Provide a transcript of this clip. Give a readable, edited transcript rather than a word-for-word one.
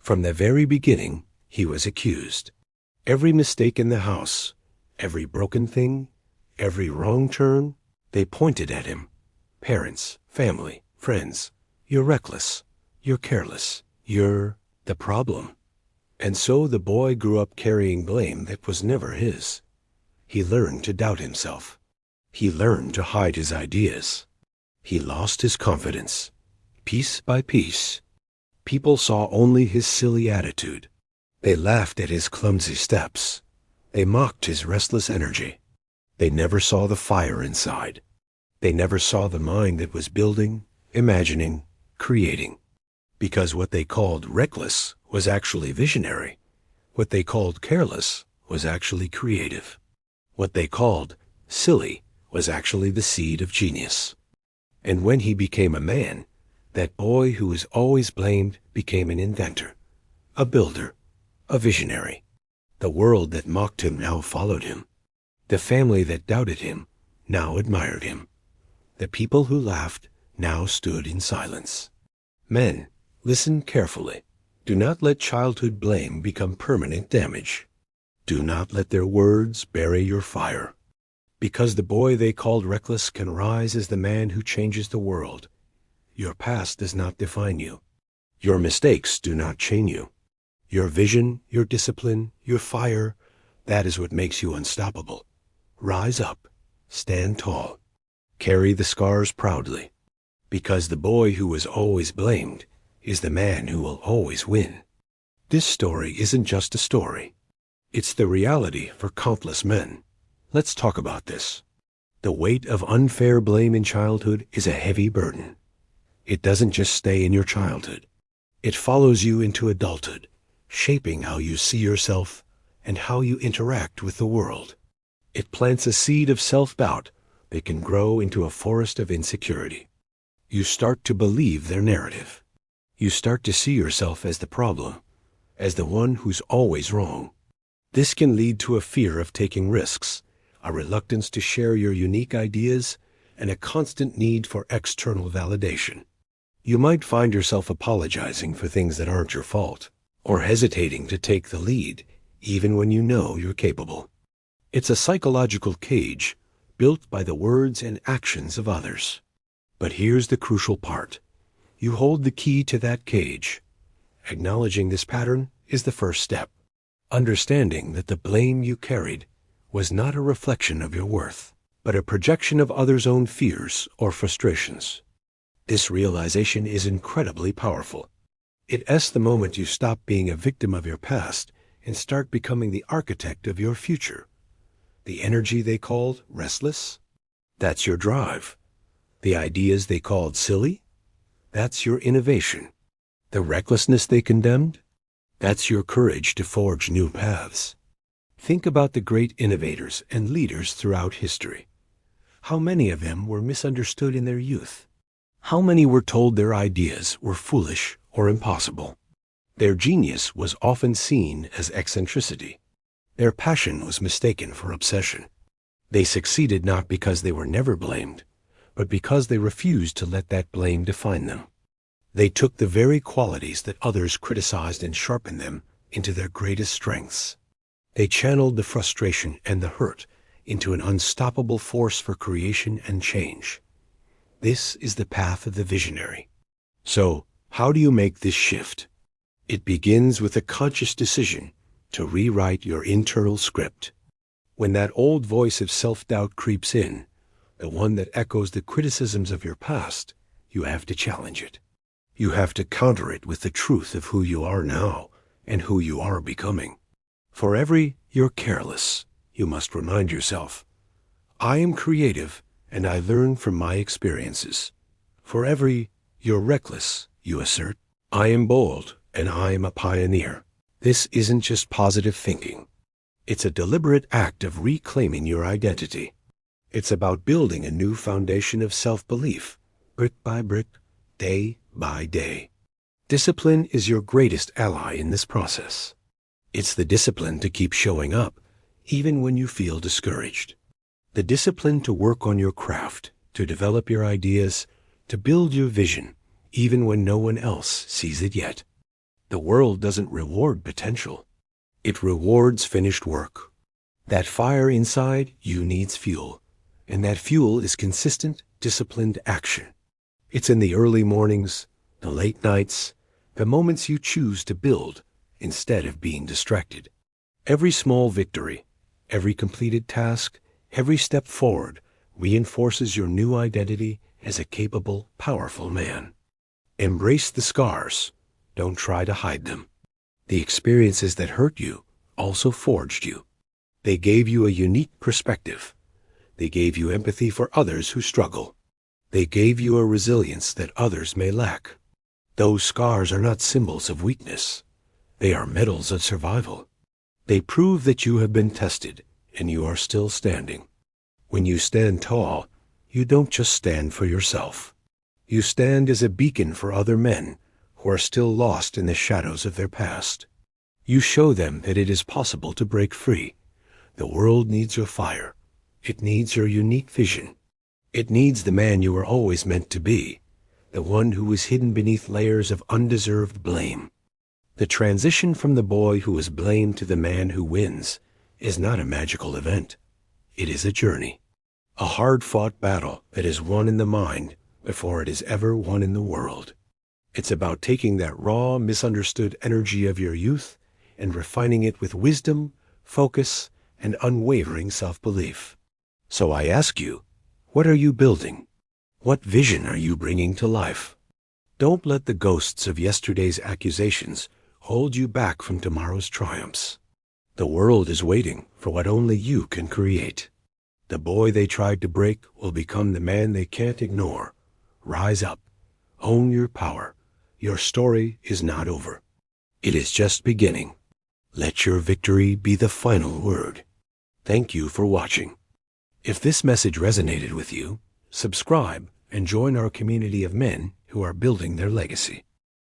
From the very beginning, he was accused. Every mistake in the house, every broken thing, every wrong turn, they pointed at him. Parents, family, friends, you're reckless, you're careless, you're the problem. And so the boy grew up carrying blame that was never his. He learned to doubt himself. He learned to hide his ideas. He lost his confidence. Piece by piece, people saw only his silly attitude. They laughed at his clumsy steps. They mocked his restless energy. They never saw the fire inside. They never saw the mind that was building, imagining, creating. Because what they called reckless was actually visionary. What they called careless was actually creative. What they called silly was actually the seed of genius. And when he became a man, that boy who was always blamed became an inventor, a builder, a visionary. The world that mocked him now followed him. The family that doubted him now admired him. The people who laughed now stood in silence. Men, listen carefully. Do not let childhood blame become permanent damage. Do not let their words bury your fire. Because the boy they called reckless can rise as the man who changes the world. Your past does not define you. Your mistakes do not chain you. Your vision, your discipline, your fire, that is what makes you unstoppable. Rise up, stand tall, carry the scars proudly, because the boy who was always blamed is the man who will always win. This story isn't just a story. It's the reality for countless men. Let's talk about this. The weight of unfair blame in childhood is a heavy burden. It doesn't just stay in your childhood. It follows you into adulthood, shaping how you see yourself and how you interact with the world. It plants a seed of self-doubt that can grow into a forest of insecurity. You start to believe their narrative. You start to see yourself as the problem, as the one who's always wrong. This can lead to a fear of taking risks, a reluctance to share your unique ideas, and a constant need for external validation. You might find yourself apologizing for things that aren't your fault, or hesitating to take the lead, even when you know you're capable. It's a psychological cage built by the words and actions of others. But here's the crucial part. You hold the key to that cage. Acknowledging this pattern is the first step. Understanding that the blame you carried was not a reflection of your worth, but a projection of others' own fears or frustrations. This realization is incredibly powerful. It is the moment you stop being a victim of your past and start becoming the architect of your future. The energy they called restless, that's your drive. The ideas they called silly, that's your innovation. The recklessness they condemned, that's your courage to forge new paths. Think about the great innovators and leaders throughout history. How many of them were misunderstood in their youth? How many were told their ideas were foolish or impossible? Their genius was often seen as eccentricity. Their passion was mistaken for obsession. They succeeded not because they were never blamed, but because they refused to let that blame define them. They took the very qualities that others criticized and sharpened them into their greatest strengths. They channeled the frustration and the hurt into an unstoppable force for creation and change. This is the path of the visionary. So, how do you make this shift? It begins with a conscious decision to rewrite your internal script. When that old voice of self-doubt creeps in, the one that echoes the criticisms of your past, you have to challenge it. You have to counter it with the truth of who you are now and who you are becoming. For every "you're careless," you must remind yourself, "I am creative and I learn from my experiences." For every "you're reckless," you assert, "I am bold and I am a pioneer." This isn't just positive thinking. It's a deliberate act of reclaiming your identity. It's about building a new foundation of self-belief, brick by brick, day by day. Discipline is your greatest ally in this process. It's the discipline to keep showing up, even when you feel discouraged. The discipline to work on your craft, to develop your ideas, to build your vision, even when no one else sees it yet. The world doesn't reward potential. It rewards finished work. That fire inside you needs fuel, and that fuel is consistent, disciplined action. It's in the early mornings, the late nights, the moments you choose to build instead of being distracted. Every small victory, every completed task, every step forward reinforces your new identity as a capable, powerful man. Embrace the scars. Don't try to hide them. The experiences that hurt you also forged you. They gave you a unique perspective. They gave you empathy for others who struggle. They gave you a resilience that others may lack. Those scars are not symbols of weakness. They are medals of survival. They prove that you have been tested and you are still standing. When you stand tall, you don't just stand for yourself. You stand as a beacon for other men who are still lost in the shadows of their past. You show them that it is possible to break free. The world needs your fire. It needs your unique vision. It needs the man you were always meant to be, the one who was hidden beneath layers of undeserved blame. The transition from the boy who is blamed to the man who wins is not a magical event. It is a journey, a hard-fought battle that is won in the mind before it is ever won in the world. It's about taking that raw, misunderstood energy of your youth and refining it with wisdom, focus, and unwavering self-belief. So I ask you, what are you building? What vision are you bringing to life? Don't let the ghosts of yesterday's accusations hold you back from tomorrow's triumphs. The world is waiting for what only you can create. The boy they tried to break will become the man they can't ignore. Rise up. Own your power. Your story is not over. It is just beginning. Let your victory be the final word. Thank you for watching. If this message resonated with you, subscribe and join our community of men who are building their legacy.